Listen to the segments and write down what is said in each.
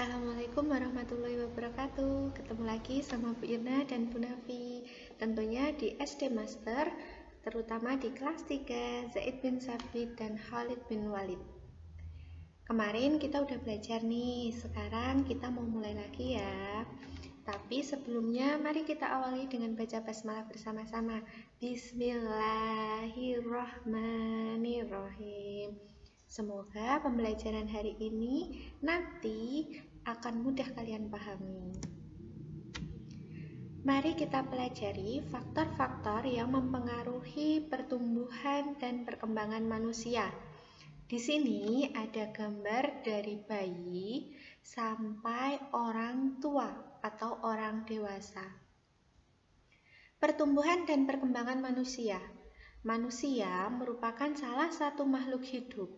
Assalamualaikum warahmatullahi wabarakatuh. Ketemu lagi sama Bu Irna dan Bu Nafi. Tentunya di SD Master, terutama di kelas 3, Zaid bin Sabit dan Khalid bin Walid. Kemarin kita udah belajar nih, sekarang kita mau mulai lagi ya. Tapi sebelumnya mari kita awali dengan baca basmalah bersama-sama. Bismillahirrahmanirrahim. Semoga pembelajaran hari ini nanti akan mudah kalian pahami. Mari kita pelajari faktor-faktor yang mempengaruhi pertumbuhan dan perkembangan manusia. Di sini ada gambar dari bayi sampai orang tua atau orang dewasa. Pertumbuhan dan perkembangan manusia. Manusia merupakan salah satu makhluk hidup.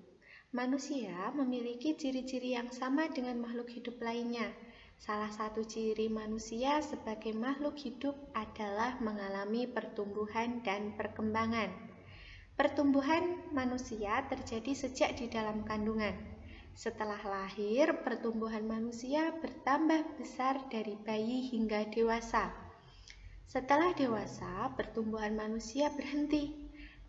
Manusia memiliki ciri-ciri yang sama dengan makhluk hidup lainnya. Salah satu ciri manusia sebagai makhluk hidup adalah mengalami pertumbuhan dan perkembangan. Pertumbuhan manusia terjadi sejak di dalam kandungan. Setelah lahir, pertumbuhan manusia bertambah besar dari bayi hingga dewasa. Setelah dewasa, pertumbuhan manusia berhenti.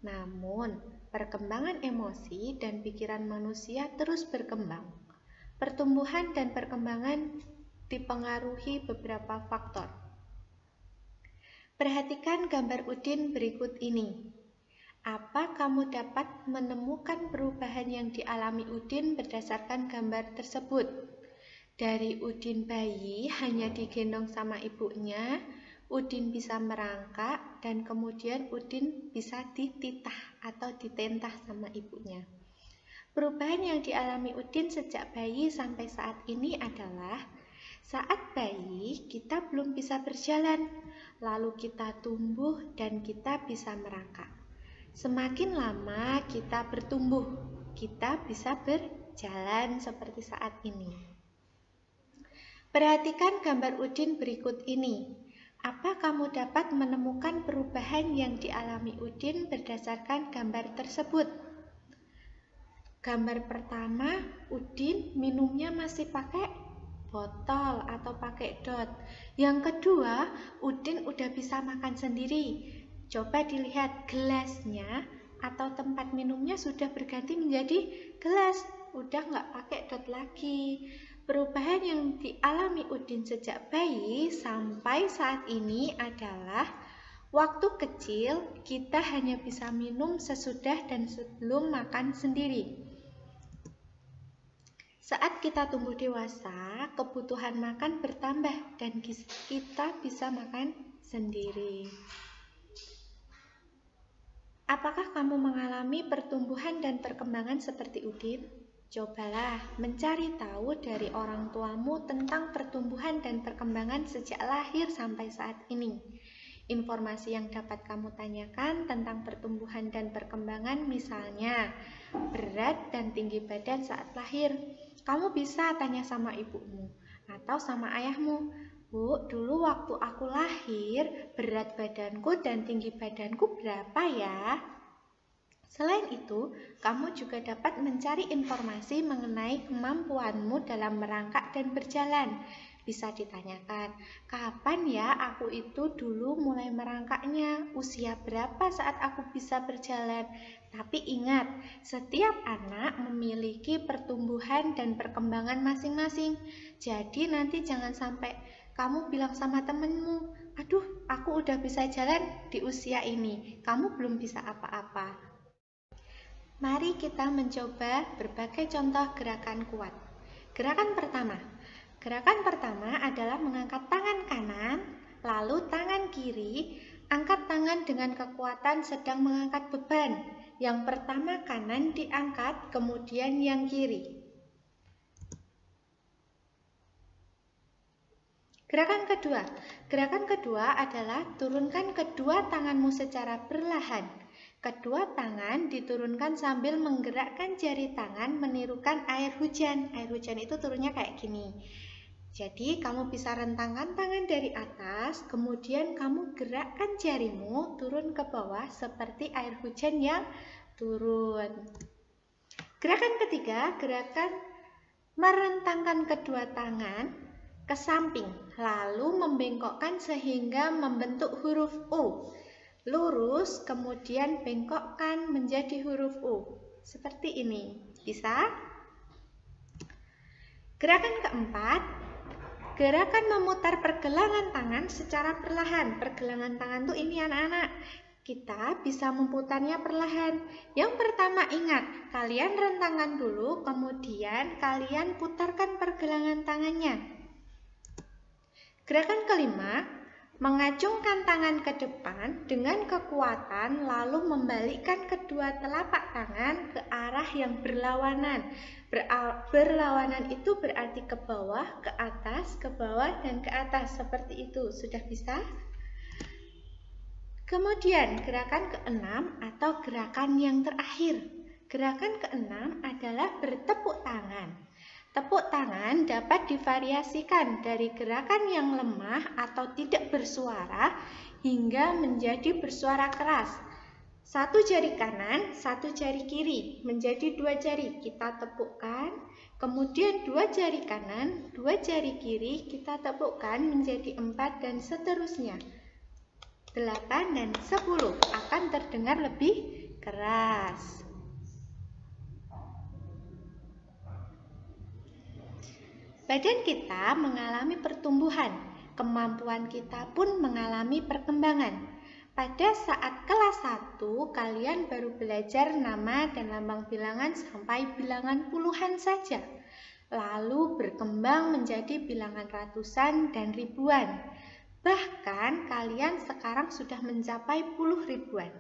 Namun, perkembangan emosi dan pikiran manusia terus berkembang. Pertumbuhan dan perkembangan dipengaruhi beberapa faktor. Perhatikan gambar Udin berikut ini. Apa kamu dapat menemukan perubahan yang dialami Udin berdasarkan gambar tersebut? Dari Udin bayi hanya digendong sama ibunya, Udin bisa merangkak dan kemudian Udin bisa dititah atau ditentah sama ibunya. Perubahan yang dialami Udin sejak bayi sampai saat ini adalah saat bayi kita belum bisa berjalan, lalu kita tumbuh dan kita bisa merangkak. Semakin lama kita bertumbuh, kita bisa berjalan seperti saat ini. Perhatikan gambar Udin berikut ini. Apa kamu dapat menemukan perubahan yang dialami Udin berdasarkan gambar tersebut? Gambar pertama, Udin minumnya masih pakai botol atau pakai dot. Yang kedua, Udin udah bisa makan sendiri. Coba dilihat gelasnya atau tempat minumnya sudah berganti menjadi gelas, udah nggak pakai dot lagi. Perubahan yang dialami Udin sejak bayi sampai saat ini adalah waktu kecil kita hanya bisa minum sesudah dan sebelum makan sendiri. Saat kita tumbuh dewasa, kebutuhan makan bertambah dan kita bisa makan sendiri. Apakah kamu mengalami pertumbuhan dan perkembangan seperti Udin? Cobalah mencari tahu dari orang tuamu tentang pertumbuhan dan perkembangan sejak lahir sampai saat ini. Informasi yang dapat kamu tanyakan tentang pertumbuhan dan perkembangan misalnya berat dan tinggi badan saat lahir. Kamu bisa tanya sama ibumu atau sama ayahmu. Bu, dulu waktu aku lahir, berat badanku dan tinggi badanku berapa ya? Selain itu, kamu juga dapat mencari informasi mengenai kemampuanmu dalam merangkak dan berjalan. Bisa ditanyakan, kapan ya aku itu dulu mulai merangkaknya? Usia berapa saat aku bisa berjalan? Tapi ingat, setiap anak memiliki pertumbuhan dan perkembangan masing-masing. Jadi nanti jangan sampai kamu bilang sama temenmu, aduh aku udah bisa jalan di usia ini, kamu belum bisa apa-apa. Mari kita mencoba berbagai contoh gerakan kuat. Gerakan pertama adalah mengangkat tangan kanan, lalu tangan kiri, angkat tangan dengan kekuatan sedang mengangkat beban. Yang pertama kanan diangkat, kemudian yang kiri. Gerakan kedua adalah turunkan kedua tanganmu secara perlahan. Kedua tangan diturunkan sambil menggerakkan jari tangan menirukan air hujan. Air hujan itu turunnya kayak gini. Jadi kamu bisa rentangkan tangan dari atas, kemudian kamu gerakkan jarimu turun ke bawah seperti air hujan yang turun. Gerakan ketiga, gerakan Merentangkan kedua tangan ke samping, lalu membengkokkan sehingga membentuk huruf U. Lurus, kemudian bengkokkan menjadi huruf U. Seperti ini. Bisa? Gerakan keempat, gerakan memutar pergelangan tangan secara perlahan. Pergelangan tangan tuh ini anak-anak. Kita bisa memutarnya perlahan. Yang pertama ingat, kalian rentangkan dulu, kemudian kalian putarkan pergelangan tangannya. Gerakan kelima, mengacungkan tangan ke depan dengan kekuatan lalu membalikkan kedua telapak tangan ke arah yang berlawanan. Berlawanan itu berarti ke bawah, ke atas, ke bawah, dan ke atas. Seperti itu. Sudah bisa? Kemudian gerakan keenam atau gerakan yang terakhir. Gerakan keenam adalah bertepuk tangan. Tepuk tangan dapat divariasikan dari gerakan yang lemah atau tidak bersuara hingga menjadi bersuara keras. Satu jari kanan, satu jari kiri menjadi dua jari. Kita tepukkan. Kemudian dua jari kanan, dua jari kiri kita tepukkan menjadi 4 dan seterusnya. 8 dan 10 akan terdengar lebih keras. Badan kita mengalami pertumbuhan, kemampuan kita pun mengalami perkembangan. Pada saat kelas 1, kalian baru belajar nama dan lambang bilangan sampai bilangan puluhan saja. Lalu berkembang menjadi bilangan ratusan dan ribuan. Bahkan kalian sekarang sudah mencapai puluh ribuan.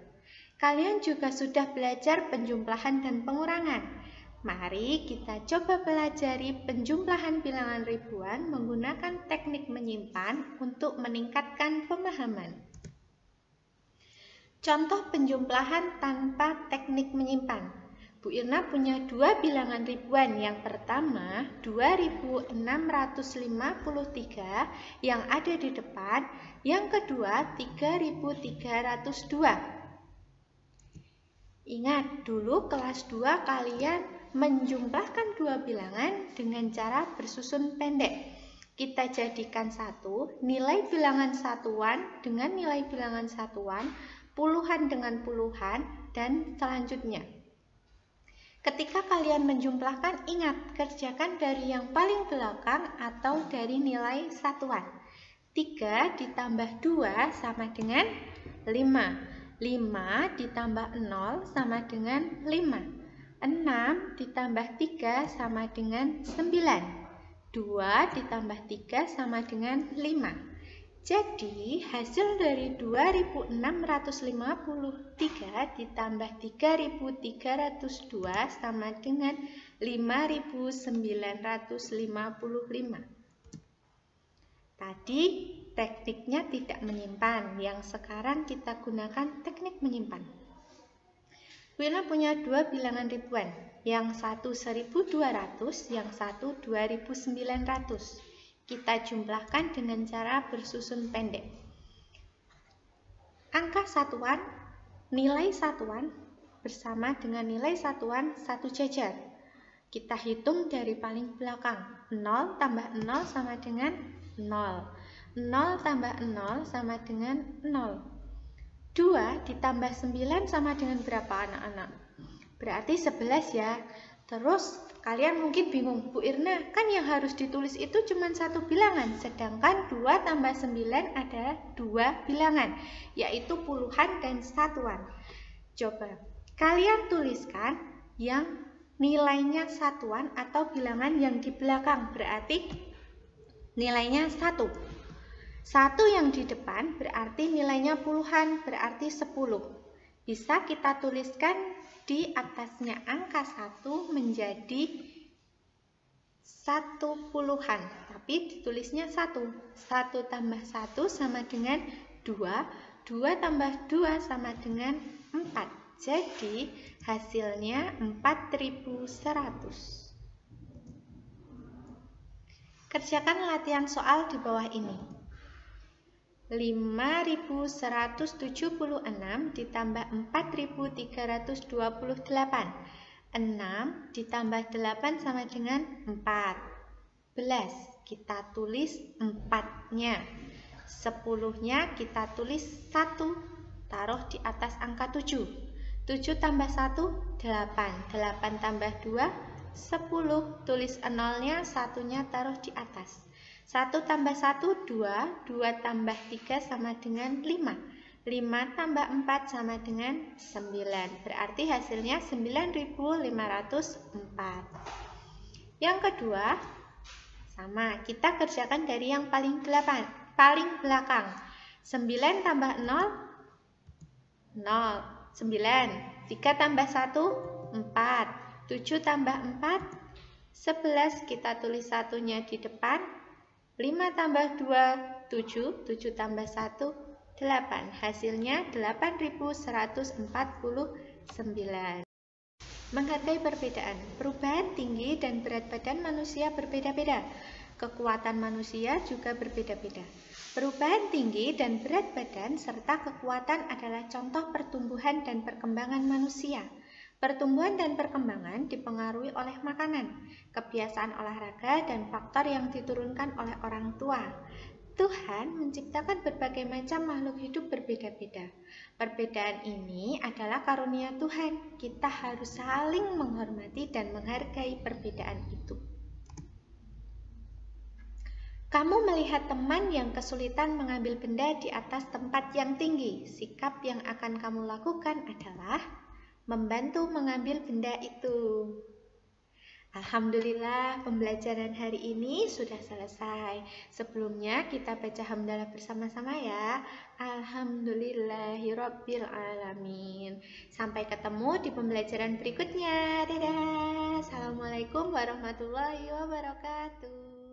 Kalian juga sudah belajar penjumlahan dan pengurangan. Mari kita coba pelajari penjumlahan bilangan ribuan menggunakan teknik menyimpan untuk meningkatkan pemahaman. Contoh penjumlahan tanpa teknik menyimpan. Bu Irna punya dua bilangan ribuan. Yang pertama 2653 yang ada di depan, yang kedua 3302. Ingat, dulu kelas 2 kalian menjumlahkan dua bilangan dengan cara bersusun pendek. Kita jadikan satu, nilai bilangan satuan dengan nilai bilangan satuan, puluhan dengan puluhan, dan selanjutnya. Ketika kalian menjumlahkan, ingat, kerjakan dari yang paling belakang atau dari nilai satuan. 3 ditambah 2 sama dengan 5. 5 ditambah 0 sama dengan 5. 6 ditambah 3 sama dengan 9. 2 ditambah 3 sama dengan 5. Jadi, hasil dari 2653 ditambah 3302 sama dengan 5955. Tadi tekniknya tidak menyimpan, yang sekarang kita gunakan teknik menyimpan. Wina punya dua bilangan ribuan, yang satu 1200, yang satu 2900. Kita jumlahkan dengan cara bersusun pendek. Angka satuan, nilai satuan bersama dengan nilai satuan satu jajar. Kita hitung dari paling belakang. 0 tambah 0 sama dengan 0. 0 tambah 0 sama dengan 0. 2 ditambah 9 sama dengan berapa anak-anak? Berarti 11 ya. Terus kalian mungkin bingung, Bu Irna, kan yang harus ditulis itu cuma satu bilangan, sedangkan 2 tambah 9 adalah dua bilangan, yaitu puluhan dan satuan. Coba kalian tuliskan yang nilainya satuan atau bilangan yang di belakang, berarti nilainya 1. 1 yang di depan berarti nilainya puluhan, berarti 10. Bisa kita tuliskan di atasnya angka 1 menjadi 1 puluhan, tapi ditulisnya 1. 1 tambah 1 sama dengan 2. 2 tambah 2 sama dengan 4. Jadi hasilnya 4100. Kerjakan latihan soal di bawah ini. 5176 ditambah 4328. 6 ditambah 8 sama dengan 14. Kita tulis 4-nya. 10-nya kita tulis 1. Taruh di atas angka 7. 7 tambah 1, 8. 8 tambah 2, 10. Tulis 0-nya, 1-nya taruh di atas. 1 tambah 1, 2. 2 tambah 3 sama dengan 5. 5 tambah 4 sama dengan 9. Berarti hasilnya 9.504. Yang kedua, sama. Kita kerjakan dari yang paling belakang. 9 tambah 0, 0. 9. 3 tambah 1, 4. 7 tambah 4, 11. Kita tulis 1-nya di depan. 5 tambah 2, 7. 7 tambah 1, 8. Hasilnya 8.149. Menghargai perbedaan. Perubahan tinggi dan berat badan manusia berbeda-beda. Kekuatan manusia juga berbeda-beda. Perubahan tinggi dan berat badan serta kekuatan adalah contoh pertumbuhan dan perkembangan manusia. Pertumbuhan dan perkembangan dipengaruhi oleh makanan, kebiasaan olahraga, dan faktor yang diturunkan oleh orang tua. Tuhan menciptakan berbagai macam makhluk hidup berbeda-beda. Perbedaan ini adalah karunia Tuhan. Kita harus saling menghormati dan menghargai perbedaan itu. Kamu melihat teman yang kesulitan mengambil benda di atas tempat yang tinggi. Sikap yang akan kamu lakukan adalah membantu mengambil benda itu. Alhamdulillah, pembelajaran hari ini sudah selesai. Sebelumnya kita baca hamdalah bersama-sama ya. Alhamdulillahirabbil alamin. Sampai ketemu di pembelajaran berikutnya. Dadah. Assalamualaikum warahmatullahi wabarakatuh.